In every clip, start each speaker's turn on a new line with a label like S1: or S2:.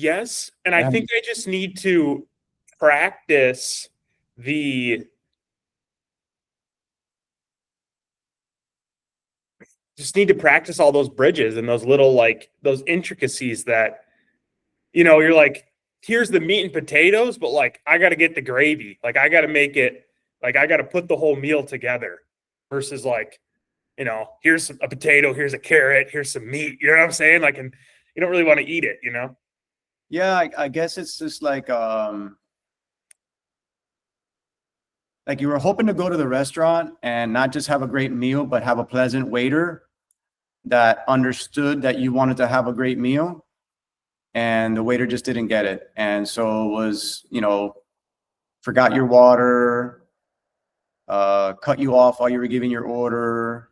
S1: Yes, and I think I just need to practice the just need to practice all those bridges and those little like those intricacies that you're like, here's the meat and potatoes, but like I got to get the gravy. Like I got to make it like I got to put the whole meal together versus like, here's a potato, here's a carrot, here's some meat. You know what I'm saying? Like, and you don't really want to eat it,
S2: Yeah, I guess it's just like you were hoping to go to the restaurant and not just have a great meal, but have a pleasant waiter that understood that you wanted to have a great meal, and the waiter just didn't get it. And so it was, forgot your water, cut you off while you were giving your order,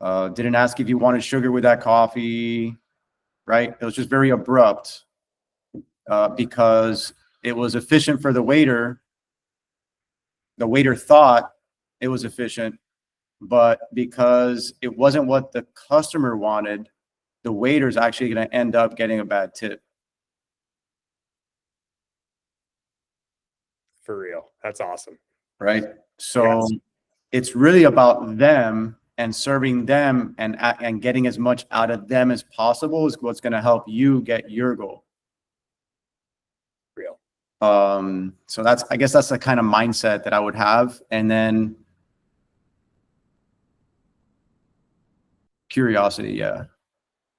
S2: didn't ask if you wanted sugar with that coffee, right? It was just very abrupt because it was efficient for the waiter. The waiter thought it was efficient, but because it wasn't what the customer wanted, the waiter's actually going to end up getting a bad tip.
S1: For real. That's awesome.
S2: Right. So yes, it's really about them and serving them and getting as much out of them as possible is what's going to help you get your goal.
S1: Real.
S2: So I guess that's the kind of mindset that I would have. And then curiosity. Yeah.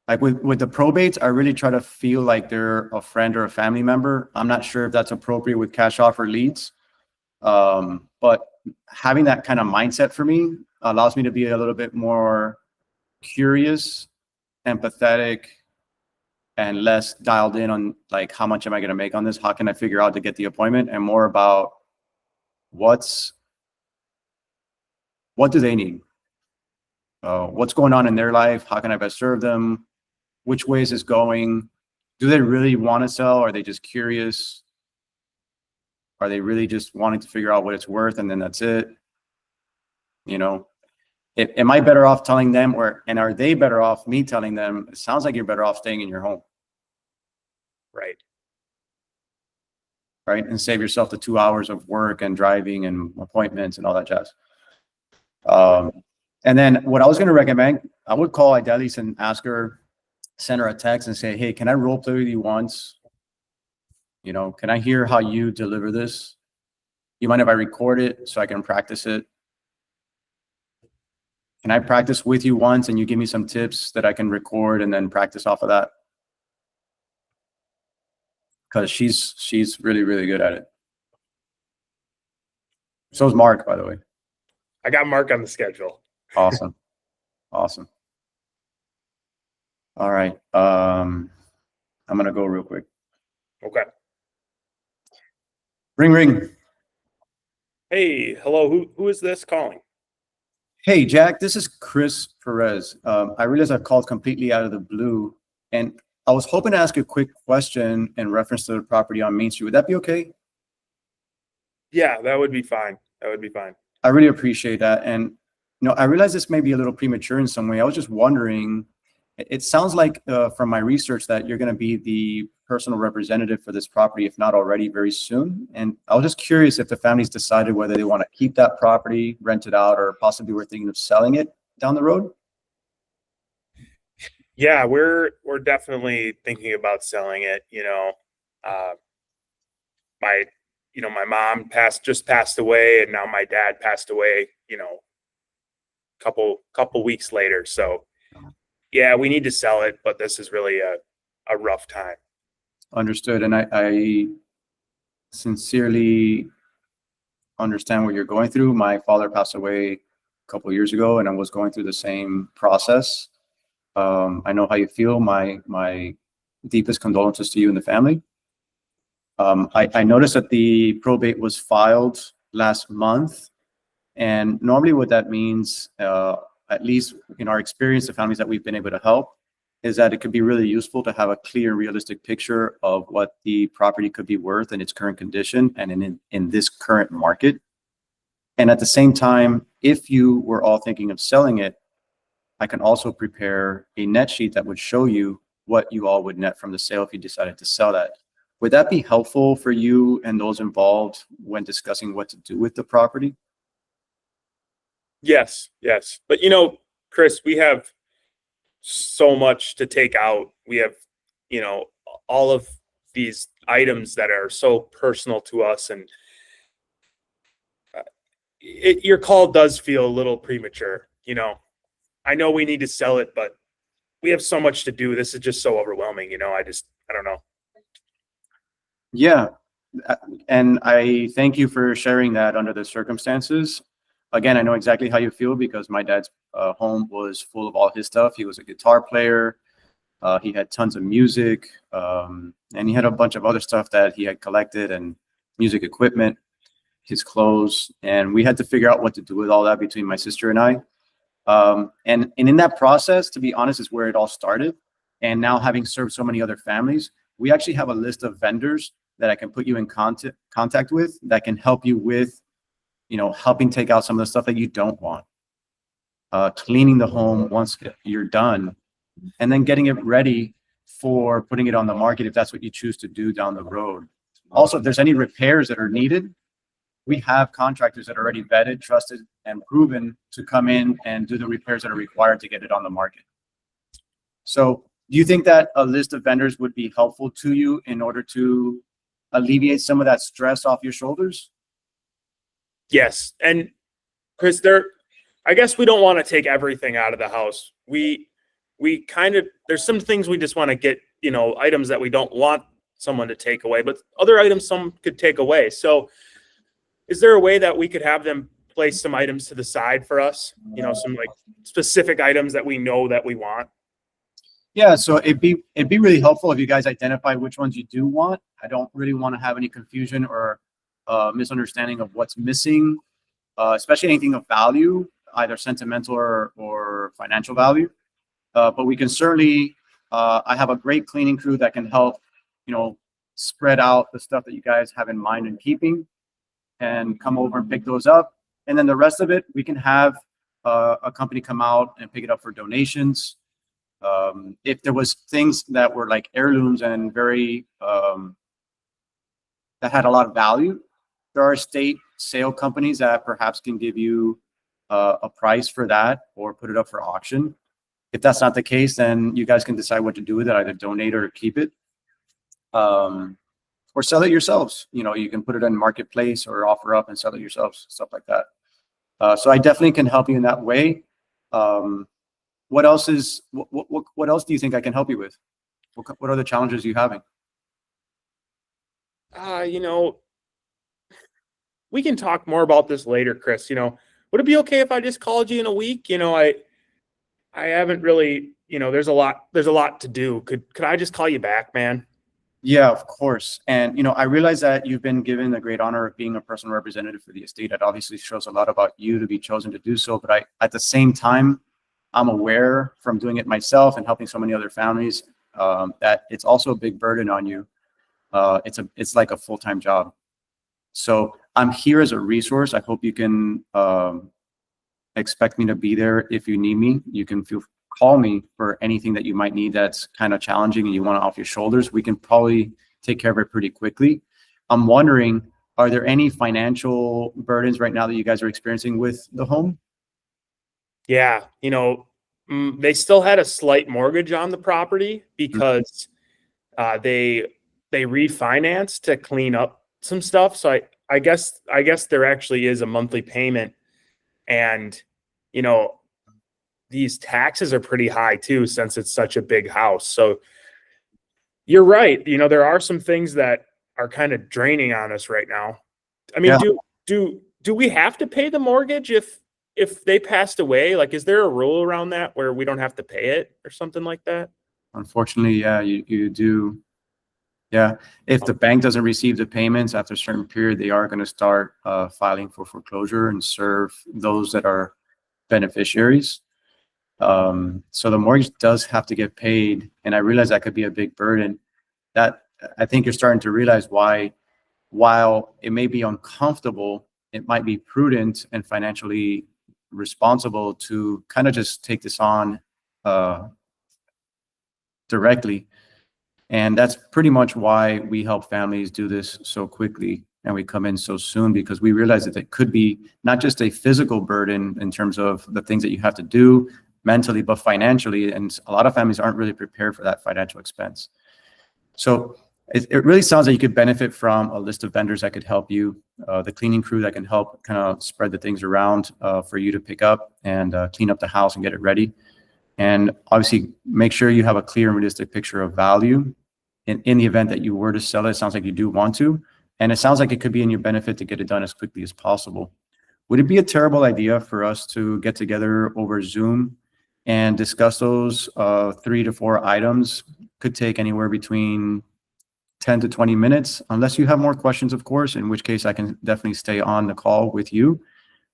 S2: Like with the probates, I really try to feel like they're a friend or a family member. I'm not sure if that's appropriate with cash offer leads. But having that kind of mindset for me allows me to be a little bit more curious, empathetic, and less dialed in on like, how much am I going to make on this? How can I figure out to get the appointment? And more about what do they need? What's going on in their life? How can I best serve them? Which way is this going? Do they really want to sell? Are they just curious? Are they really just wanting to figure out what it's worth and then that's it? Am I better off telling them, and are they better off me telling them? It sounds like you're better off staying in your home.
S1: Right.
S2: Right. And save yourself the 2 hours of work and driving and appointments and all that jazz. And then what I was going to recommend, I would call Idalis and ask her, send her a text and say, hey, can I role play with you once? Can I hear how you deliver this? You mind if I record it so I can practice it? Can I practice with you once and you give me some tips that I can record and then practice off of that? Because she's really, really good at it. So is Mark, by the way.
S1: I got Mark on the schedule.
S2: Awesome. Awesome. All right. I'm going to go real quick.
S1: Okay.
S2: Ring, ring.
S1: Hey, hello. Who is this calling?
S2: Hey, Jack, this is Chris Perez. I realize I've called completely out of the blue, and I was hoping to ask a quick question in reference to the property on Main Street. Would that be okay?
S1: Yeah, that would be fine. That would be fine.
S2: I really appreciate that. And, I realize this may be a little premature in some way. I was just wondering, it sounds like from my research that you're going to be the personal representative for this property, if not already, very soon. And I was just curious if the family's decided whether they want to keep that property, rent it out, or possibly we're thinking of selling it down the road.
S1: Yeah, we're definitely thinking about selling it. My mom just passed away, and now my dad passed away. Couple weeks later. So yeah, we need to sell it, but this is really a rough time.
S2: Understood. And I sincerely understand what you're going through. My father passed away a couple of years ago, and I was going through the same process. I know how you feel. My deepest condolences to you and the family. I noticed that the probate was filed last month. And normally what that means, at least in our experience, the families that we've been able to help, is that it could be really useful to have a clear, realistic picture of what the property could be worth in its current condition and in this current market. And at the same time, if you were all thinking of selling it, I can also prepare a net sheet that would show you what you all would net from the sale if you decided to sell that. Would that be helpful for you and those involved when discussing what to do with the property?
S1: Yes, yes. But Chris, we have so much to take out. We have, all of these items that are so personal to us, and your call does feel a little premature. I know we need to sell it, but we have so much to do. This is just so overwhelming. I don't know.
S2: Yeah. And I thank you for sharing that under the circumstances. Again, I know exactly how you feel because my dad's home was full of all his stuff. He was a guitar player. He had tons of music, and he had a bunch of other stuff that he had collected and music equipment, his clothes, and we had to figure out what to do with all that between my sister and I. And in that process, to be honest, is where it all started. And now having served so many other families, we actually have a list of vendors that I can put you in contact with that can help you with, helping take out some of the stuff that you don't want, cleaning the home once you're done, and then getting it ready for putting it on the market if that's what you choose to do down the road. Also, if there's any repairs that are needed, we have contractors that are already vetted, trusted, and proven to come in and do the repairs that are required to get it on the market. So do you think that a list of vendors would be helpful to you in order to alleviate some of that stress off your shoulders?
S1: Yes. And Chris, I guess we don't want to take everything out of the house. We kind of, there's some things we just want to get, items that we don't want someone to take away, but other items some could take away. So is there a way that we could have them place some items to the side for us? Some like specific items that we know that we want?
S2: Yeah, so it'd be really helpful if you guys identify which ones you do want. I don't really want to have any confusion or misunderstanding of what's missing, especially anything of value, either sentimental or financial value. But we can certainly, I have a great cleaning crew that can help, spread out the stuff that you guys have in mind and keeping, and come over and pick those up. And then the rest of it, we can have a company come out and pick it up for donations. If there was things that were like heirlooms and very, that had a lot of value, there are state sale companies that perhaps can give you a price for that or put it up for auction. If that's not the case, then you guys can decide what to do with it, either donate or keep it. Or sell it yourselves. You can put it in marketplace or offer up and sell it yourselves, stuff like that. So I definitely can help you in that way. What else do you think I can help you with? What are the challenges you having?
S1: We can talk more about this later, Chris. Would it be okay if I just called you in a week? I haven't really, there's a lot to do. Could I just call you back, man?
S2: Yeah, of course. And, I realize that you've been given the great honor of being a personal representative for the estate. That obviously shows a lot about you to be chosen to do so. But at the same time, I'm aware from doing it myself and helping so many other families that it's also a big burden on you. It's like a full-time job. So I'm here as a resource. I hope you can expect me to be there if you need me. You can call me for anything that you might need that's kind of challenging and you want it off your shoulders. We can probably take care of it pretty quickly. I'm wondering, are there any financial burdens right now that you guys are experiencing with the home?
S1: Yeah, they still had a slight mortgage on the property because they refinanced to clean up some stuff. So I guess there actually is a monthly payment, and these taxes are pretty high too, since it's such a big house. So you're right. There are some things that are kind of draining on us right now. I mean, yeah. Do we have to pay the mortgage if they passed away? Like, is there a rule around that where we don't have to pay it or something like that?
S2: Unfortunately, yeah, you do. Yeah. If the bank doesn't receive the payments after a certain period, they are going to start filing for foreclosure and serve those that are beneficiaries. So the mortgage does have to get paid. And I realize that could be a big burden. That I think you're starting to realize why, while it may be uncomfortable, it might be prudent and financially responsible to kind of just take this on directly. And that's pretty much why we help families do this so quickly and we come in so soon, because we realize that it could be not just a physical burden in terms of the things that you have to do mentally, but financially. And a lot of families aren't really prepared for that financial expense. So it really sounds like you could benefit from a list of vendors that could help you, the cleaning crew that can help kind of spread the things around for you to pick up and clean up the house and get it ready. And obviously make sure you have a clear and realistic picture of value in the event that you were to sell it. It sounds like you do want to, and it sounds like it could be in your benefit to get it done as quickly as possible. Would it be a terrible idea for us to get together over Zoom and discuss those 3 to 4 items? Could take anywhere between 10 to 20 minutes, unless you have more questions, of course, in which case I can definitely stay on the call with you.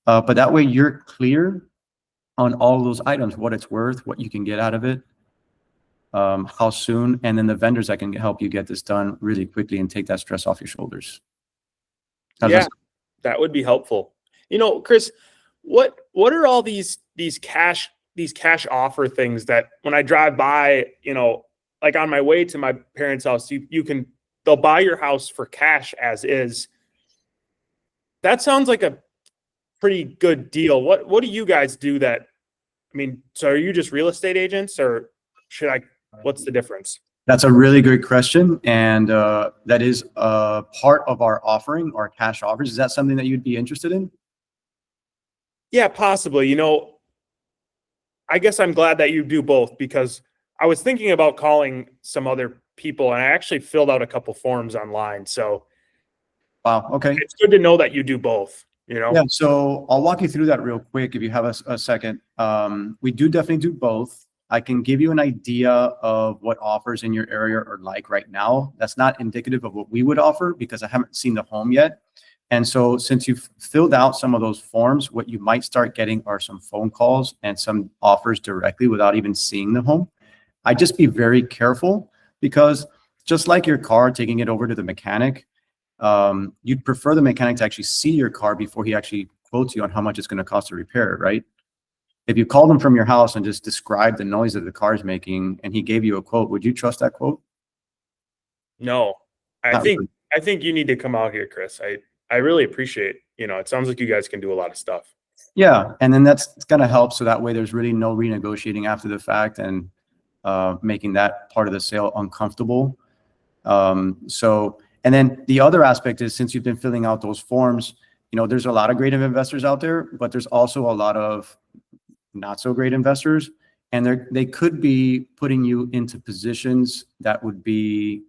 S2: But that way you're clear on all those items, what it's worth, what you can get out of it, how soon, and then the vendors that can help you get this done really quickly and take that stress off your shoulders.
S1: Yeah, that would be helpful. You know, Chris, what are all these cash offer things that when I drive by, you know, like on my way to my parents' house, they'll buy your house for cash as is. That sounds like a pretty good deal. What do you guys do that? I mean, so are you just real estate agents, or what's the difference?
S2: That's a really good question. And that is part of our offering, our cash offers. Is that something that you'd be interested in?
S1: Yeah, possibly. You know, I guess I'm glad that you do both, because I was thinking about calling some other people and I actually filled out a couple forms online. So
S2: Wow. Okay.
S1: it's good to know that you do both, you know?
S2: Yeah. So I'll walk you through that real quick if you have a second. We do definitely do both. I can give you an idea of what offers in your area are like right now. That's not indicative of what we would offer because I haven't seen the home yet. And so since you've filled out some of those forms, what you might start getting are some phone calls and some offers directly without even seeing the home. I'd just be very careful, because just like your car, taking it over to the mechanic, you'd prefer the mechanic to actually see your car before he actually quotes you on how much it's going to cost to repair it, right? If you called him from your house and just described the noise that the car is making and he gave you a quote, would you trust that quote?
S1: No,
S2: Not really.
S1: I think you need to come out here, Chris. I really appreciate, you know, it sounds like you guys can do a lot of stuff.
S2: Yeah, and then that's going to help. So that way there's really no renegotiating after the fact and making that part of the sale uncomfortable. And then the other aspect is, since you've been filling out those forms, you know, there's a lot of great investors out there, but there's also a lot of not so great investors. And they could be putting you into positions that would be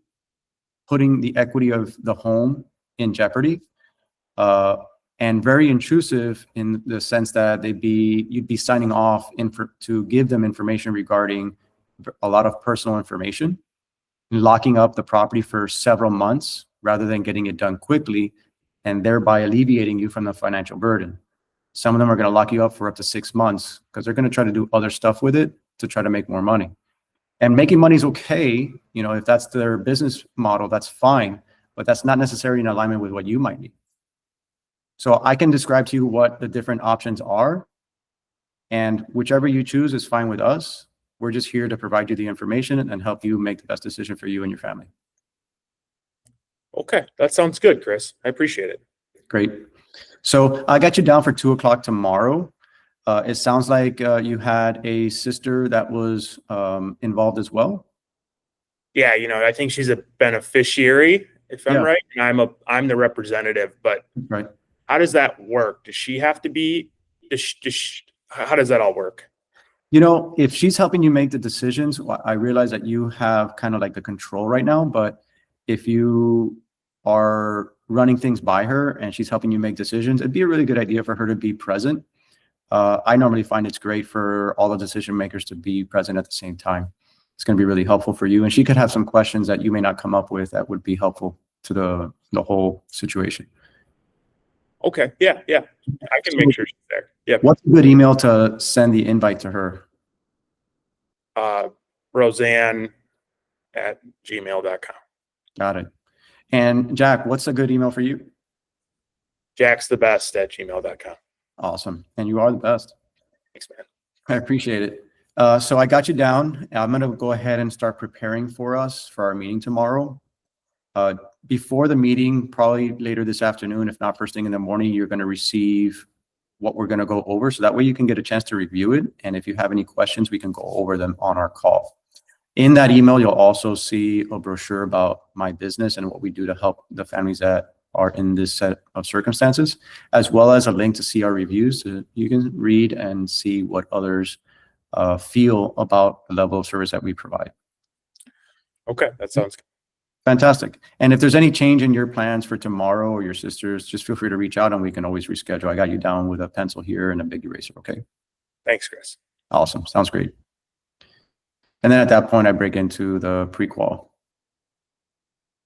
S2: putting the equity of the home in jeopardy, and very intrusive in the sense that you'd be signing off to give them information regarding a lot of personal information, locking up the property for several months rather than getting it done quickly, and thereby alleviating you from the financial burden. Some of them are going to lock you up for up to 6 months because they're going to try to do other stuff with it to try to make more money. And making money is okay. You know, if that's their business model, that's fine, but that's not necessarily in alignment with what you might need. So I can describe to you what the different options are, and whichever you choose is fine with us. We're just here to provide you the information and help you make the best decision for you and your family.
S1: Okay, that sounds good, Chris. I appreciate it.
S2: Great. So I got you down for 2 o'clock tomorrow. It sounds like you had a sister that was involved as well.
S1: Yeah, you know, I think she's a beneficiary, if I'm
S2: Yeah.
S1: right, and I'm the representative. But
S2: Right.
S1: how does that work? Does she have to be? How does that all work?
S2: You know, if she's helping you make the decisions, I realize that you have kind of like the control right now, but if you are running things by her and she's helping you make decisions, it'd be a really good idea for her to be present. I normally find it's great for all the decision makers to be present at the same time. It's going to be really helpful for you. And she could have some questions that you may not come up with that would be helpful to the whole situation.
S1: Okay. Yeah. I can make sure she's there. Yeah.
S2: What's a good email to send the invite to her?
S1: Roseanne@gmail.com.
S2: Got it. And Jack, what's a good email for you?
S1: JacksTheBest@gmail.com.
S2: Awesome. And you are the best.
S1: Thanks, man.
S2: I appreciate it. So I got you down. I'm going to go ahead and start preparing for us for our meeting tomorrow. Before the meeting, probably later this afternoon, if not first thing in the morning, you're going to receive what we're going to go over. So that way you can get a chance to review it. And if you have any questions, we can go over them on our call. In that email, you'll also see a brochure about my business and what we do to help the families that are in this set of circumstances, as well as a link to see our reviews. So you can read and see what others feel about the level of service that we provide.
S1: Okay, that sounds good.
S2: Fantastic. And if there's any change in your plans for tomorrow or your sisters, just feel free to reach out and we can always reschedule. I got you down with a pencil here and a big eraser. Okay.
S1: Thanks, Chris.
S2: Awesome. Sounds great. And then at that point, I break into the prequal.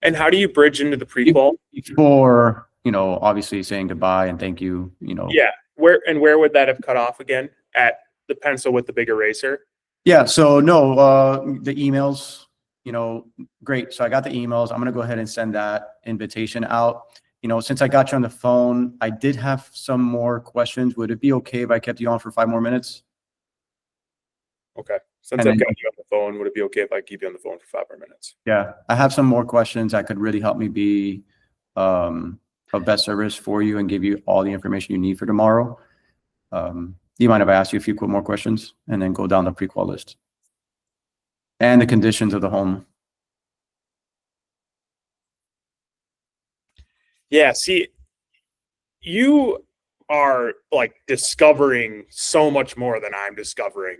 S1: And how do you bridge into the prequel?
S2: Before, obviously saying goodbye and thank you,
S1: Yeah. Where would that have cut off again? At the pencil with the big eraser?
S2: Yeah. So no, the emails, great. So I got the emails. I'm going to go ahead and send that invitation out. Since I got you on the phone, I did have some more questions. Would it be okay if I kept you on for 5 more minutes?
S1: Okay. Since I've got you on the phone, would it be okay if I keep you on the phone for 5 more minutes?
S2: Yeah. I have some more questions that could really help me be of best service for you and give you all the information you need for tomorrow. Do you mind if I ask you a few quick more questions and then go down the prequal list? And the conditions of the home.
S1: Yeah, see, you are like discovering so much more than I'm discovering.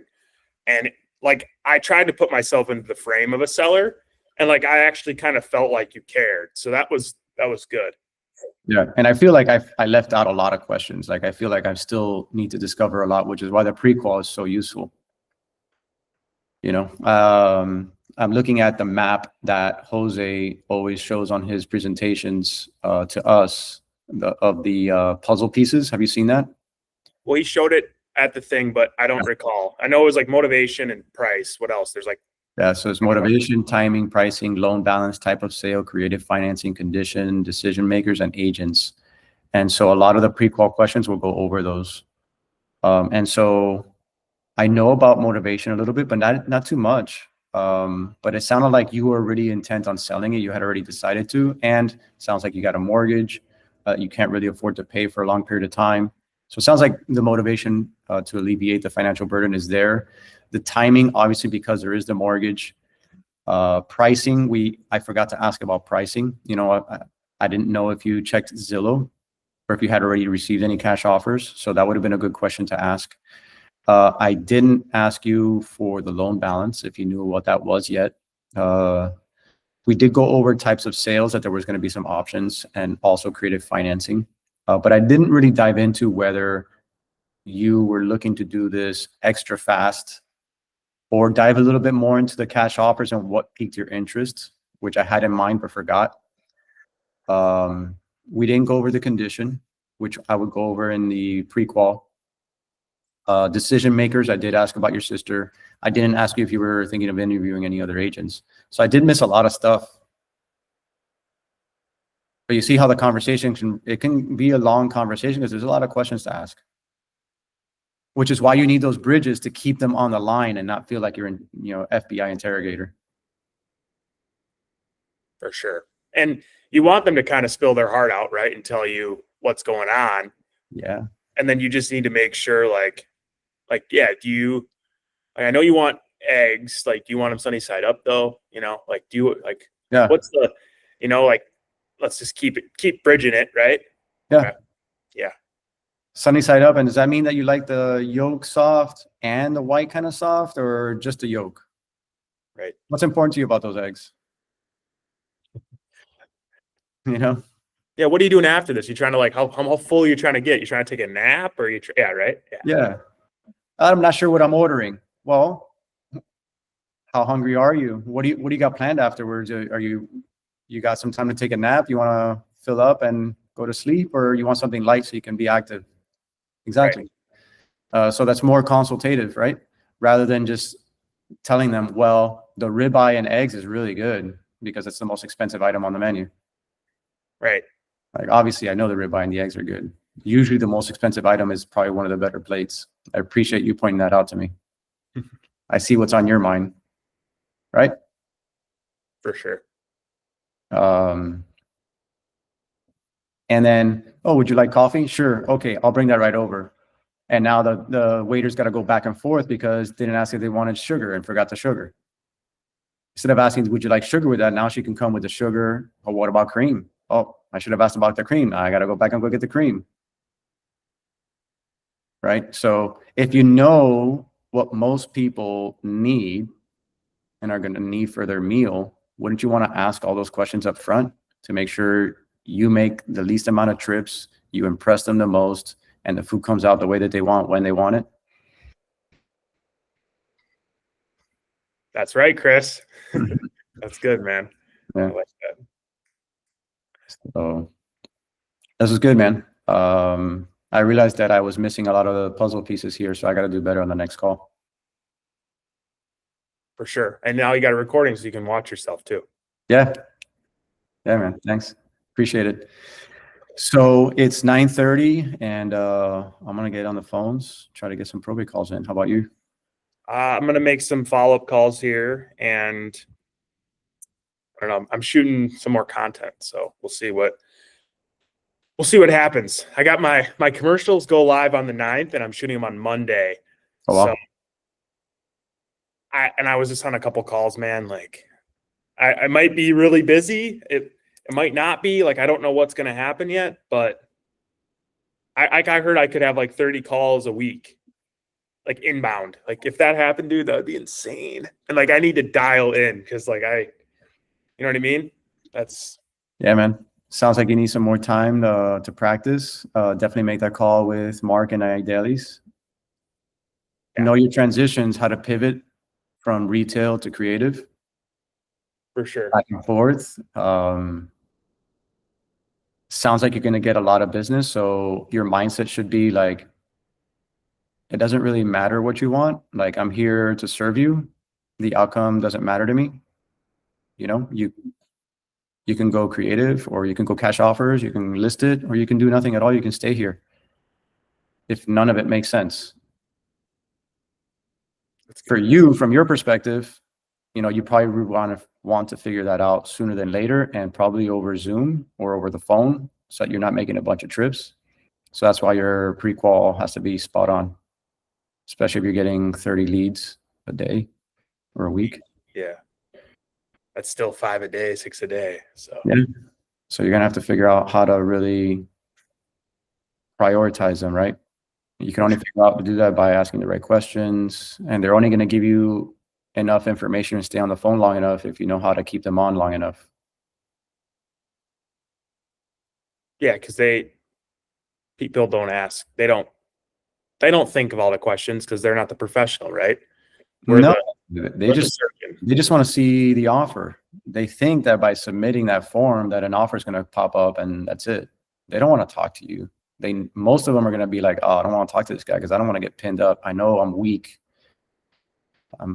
S1: And like I tried to put myself into the frame of a seller and like I actually kind of felt like you cared. So that was good.
S2: Yeah. And I feel like I left out a lot of questions. Like I feel like I still need to discover a lot, which is why the prequel is so useful. I'm looking at the map that Jose always shows on his presentations to us of the puzzle pieces. Have you seen that?
S1: Well, he showed it at the thing, but I don't recall. I know it was like motivation and price. What else? There's like.
S2: Yeah, so it's motivation, timing, pricing, loan balance, type of sale, creative financing, condition, decision makers, and agents. And so a lot of the pre-qual questions will go over those. And so I know about motivation a little bit, but not too much. But it sounded like you were really intent on selling it. You had already decided to, and sounds like you got a mortgage. You can't really afford to pay for a long period of time. So it sounds like the motivation to alleviate the financial burden is there. The timing, obviously, because there is the mortgage. Pricing, I forgot to ask about pricing. I didn't know if you checked Zillow or if you had already received any cash offers. So that would have been a good question to ask. I didn't ask you for the loan balance, if you knew what that was yet. We did go over types of sales, that there was going to be some options, and also creative financing. But I didn't really dive into whether you were looking to do this extra fast or dive a little bit more into the cash offers and what piqued your interest, which I had in mind but forgot. We didn't go over the condition, which I would go over in the pre-qual. Decision makers, I did ask about your sister. I didn't ask you if you were thinking of interviewing any other agents. So I did miss a lot of stuff. But you see how the conversation can be a long conversation because there's a lot of questions to ask. Which is why you need those bridges to keep them on the line and not feel like you're in, FBI interrogator.
S1: For sure. And you want them to kind of spill their heart out, right? And tell you what's going on.
S2: Yeah.
S1: And then you just need to make sure yeah, I know you want eggs, like, do you want them sunny side up though? Yeah. What's the, let's just keep bridging it. Right.
S2: Yeah.
S1: Okay. Yeah.
S2: Sunny side up. And does that mean that you like the yolk soft and the white kind of soft, or just the yolk?
S1: Right.
S2: What's important to you about those eggs?
S1: Yeah. What are you doing after this? You trying to how full are you trying to get? You trying to take a nap or yeah. Right.
S2: Yeah. I'm not sure what I'm ordering. Well, how hungry are you? What do you got planned afterwards? You got some time to take a nap? You want to fill up and go to sleep, or you want something light so you can be active? Exactly. Right. So that's more consultative, right? Rather than just telling them, well, the ribeye and eggs is really good because it's the most expensive item on the menu.
S1: Right.
S2: Like, obviously, I know the ribeye and the eggs are good. Usually the most expensive item is probably one of the better plates. I appreciate you pointing that out to me. I see what's on your mind, right?
S1: For sure.
S2: And then, oh, would you like coffee? Sure. Okay, I'll bring that right over. And now the waiter's got to go back and forth because they didn't ask if they wanted sugar and forgot the sugar. Instead of asking, would you like sugar with that? Now she can come with the sugar. Oh, what about cream? Oh, I should have asked about the cream. I got to go back and go get the cream. Right? So if you know what most people need and are going to need for their meal, wouldn't you want to ask all those questions up front to make sure you make the least amount of trips, you impress them the most, and the food comes out the way that they want when they want it?
S1: That's right, Chris. That's good, man.
S2: Yeah.
S1: I like that.
S2: So this is good, man. I realized that I was missing a lot of the puzzle pieces here, so I got to do better on the next call.
S1: For sure. And now you got a recording so you can watch yourself too.
S2: Yeah. Yeah, man. Thanks. Appreciate it. So it's 9:30 and I'm going to get on the phones, try to get some probate calls in. How about you?
S1: I'm going to make some follow-up calls here, and I don't know, I'm shooting some more content. So we'll see what happens. I got my commercials go live on the 9th, and I'm shooting them on Monday.
S2: Oh, wow.
S1: So I was just on a couple calls, man. Like I might be really busy. It might not be. Like I don't know what's going to happen yet, but I heard I could have like 30 calls a week, like inbound. Like if that happened, dude, that would be insane. And like I need to dial in because like you know what I mean?
S2: Yeah, man. Sounds like you need some more time to practice. Definitely make that call with Mark and I dailies.
S1: Yeah.
S2: Know your transitions, how to pivot from retail to creative.
S1: For sure.
S2: Back and forth. Sounds like you're going to get a lot of business. So your mindset should be like, it doesn't really matter what you want. Like, I'm here to serve you. The outcome doesn't matter to me. You know, you can go creative, or you can go cash offers, you can list it, or you can do nothing at all. You can stay here if none of it makes sense. For you, from your perspective, you know, you probably want to figure that out sooner than later, and probably over Zoom or over the phone, so that you're not making a bunch of trips. So that's why your pre-qual has to be spot on, especially if you're getting 30 leads a day or a week.
S1: Yeah. That's still 5 a day, 6 a day. So
S2: yeah. So you're gonna have to figure out how to really prioritize them, right? You can only figure out to do that by asking the right questions, and they're only going to give you enough information to stay on the phone long enough if you know how to keep them on long enough.
S1: Yeah, because people don't ask. They don't think of all the questions because they're not the professional, right?
S2: They just want to see the offer. They think that by submitting that form that an offer is going to pop up and that's it. They don't want to talk to you. Most of them are going to be like, oh, I don't want to talk to this guy because I don't want to get pinned up. I know I'm weak.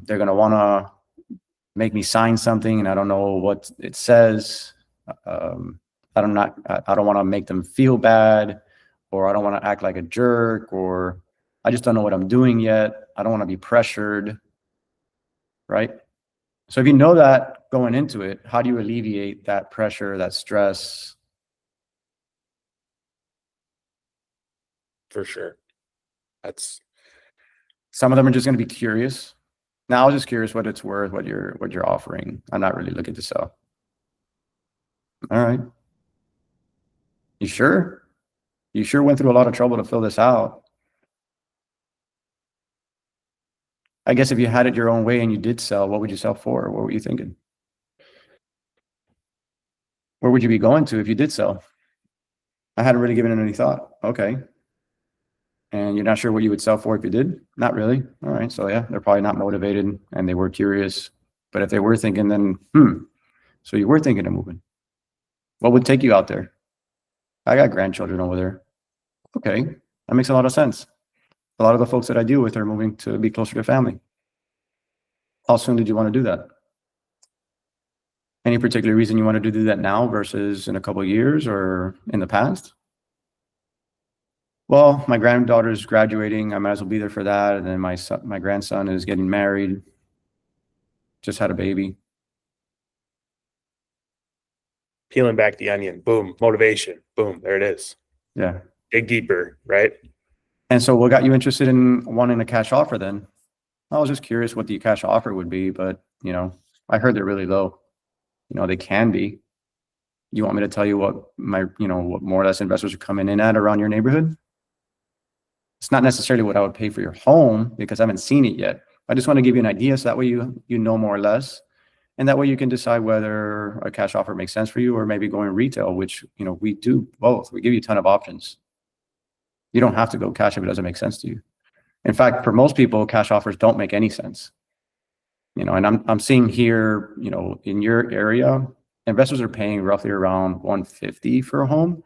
S2: They're going to want to make me sign something and I don't know what it says. I don't want to make them feel bad, or I don't want to act like a jerk, or I just don't know what I'm doing yet. I don't want to be pressured, right? So if you know that going into it, how do you alleviate that pressure, that stress?
S1: For sure.
S2: Some of them are just going to be curious. Now, I was just curious what it's worth, what you're offering. I'm not really looking to sell. All right. You sure? You sure went through a lot of trouble to fill this out. I guess if you had it your own way and you did sell, what would you sell for? What were you thinking? Where would you be going to if you did sell? I hadn't really given it any thought. Okay. And you're not sure what you would sell for if you did? Not really. All right. So yeah, they're probably not motivated and they were curious. But if they were thinking, then so you were thinking of moving. What would take you out there? I got grandchildren over there. Okay. That makes a lot of sense. A lot of the folks that I deal with are moving to be closer to family. How soon did you want to do that? Any particular reason you wanted to do that now versus in a couple of years or in the past? Well, my granddaughter's graduating. I might as well be there for that. And then my grandson is getting married. Just had a baby.
S1: Peeling back the onion. Boom. Motivation. Boom. There it is.
S2: Yeah.
S1: Dig deeper, right?
S2: And so what got you interested in wanting a cash offer then? I was just curious what the cash offer would be, but I heard they're really low. They can be. You want me to tell you what what more or less investors are coming in at around your neighborhood? It's not necessarily what I would pay for your home because I haven't seen it yet. I just want to give you an idea so that way you know more or less. And that way you can decide whether a cash offer makes sense for you or maybe going retail, which, we do both. We give you a ton of options. You don't have to go cash if it doesn't make sense to you. In fact, for most people, cash offers don't make any sense. And I'm seeing here, in your area, investors are paying roughly around 150 for a home.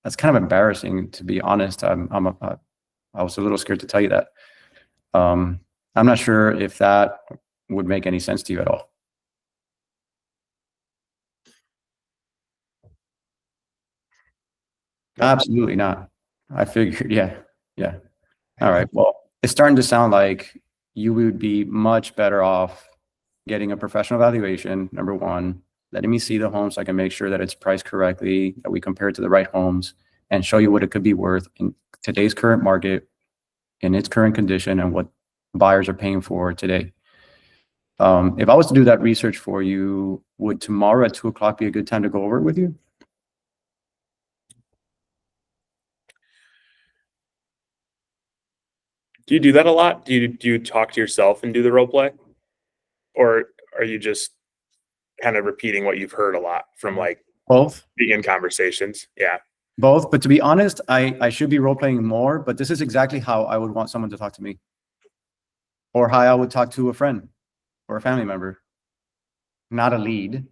S2: That's kind of embarrassing, to be honest. I was a little scared to tell you that. I'm not sure if that would make any sense to you at all. Absolutely not. I figured, yeah. All right. Well, it's starting to sound like you would be much better off getting a professional valuation, number one, letting me see the home so I can make sure that it's priced correctly, that we compare it to the right homes, and show you what it could be worth in today's current market, in its current condition, and what buyers are paying for today. If I was to do that research for you, would tomorrow at 2:00 be a good time to go over it with you?
S1: Do you do that a lot? Do you talk to yourself and do the role play? Or are you just kind of repeating what you've heard a lot from like
S2: Both.
S1: being in conversations? Yeah.
S2: Both. But to be honest, I should be role playing more, but this is exactly how I would want someone to talk to me. Or how I would talk to a friend or a family member. Not a lead.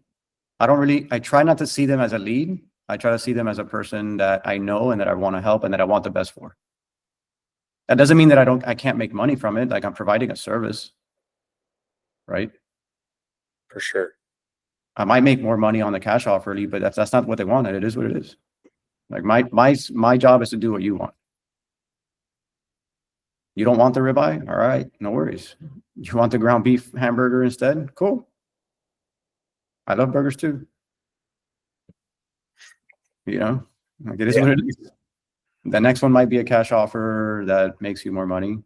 S2: I try not to see them as a lead. I try to see them as a person that I know and that I want to help and that I want the best for. That doesn't mean that I can't make money from it. Like, I'm providing a service, right?
S1: For sure.
S2: I might make more money on the cash offer lead, but that's not what they want. It is what it is. Like, my job is to do what you want. You don't want the ribeye? All right, no worries. You want the ground beef hamburger instead? Cool. I love burgers too. Like, it is what it is. The next one might be a cash offer that makes you more money.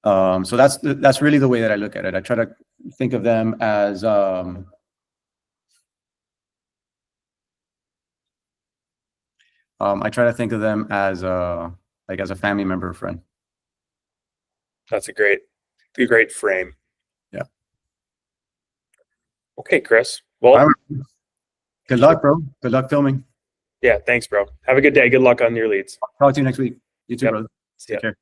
S2: So that's really the way that I look at it. I try to think of them as like as a family member or friend.
S1: That's a great frame.
S2: Yeah.
S1: Okay, Chris. Well,
S2: right. Good luck, bro. Good luck filming.
S1: Yeah, thanks, bro. Have a good day. Good luck on your leads.
S2: Talk to you next week. You too, brother.
S1: See ya.
S2: Take care.